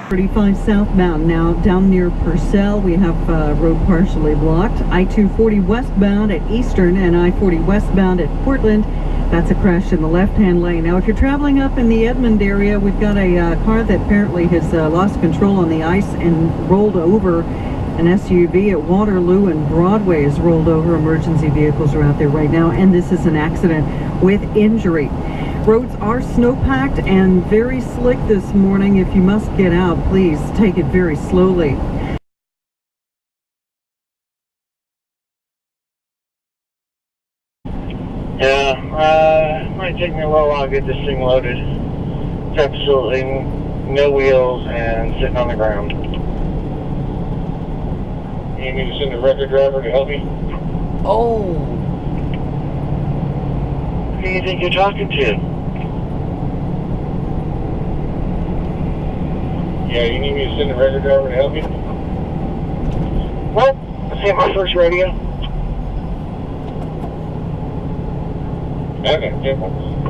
35 southbound now down near Purcell. We have road partially blocked. I-240 westbound at Eastern and I-40 westbound at Portland. That's a crash in the left-hand lane. Now, if you're traveling up in the Edmond area, we've got a car that apparently has lost control on the ice and rolled over. An SUV at Waterloo and Broadway is rolled over. Emergency vehicles are out there right now, and this is an accident with injury. Roads are snow-packed and very slick this morning. If you must get out, please take it very slowly. Yeah, might take me a little while to get this thing loaded. It's absolutely no wheels and sitting on the ground. You need to send a record driver to help me? Oh. Who do you think you're talking to? Yeah, you need me to send a record driver to help you? What? This ain't my first rodeo. Okay, different.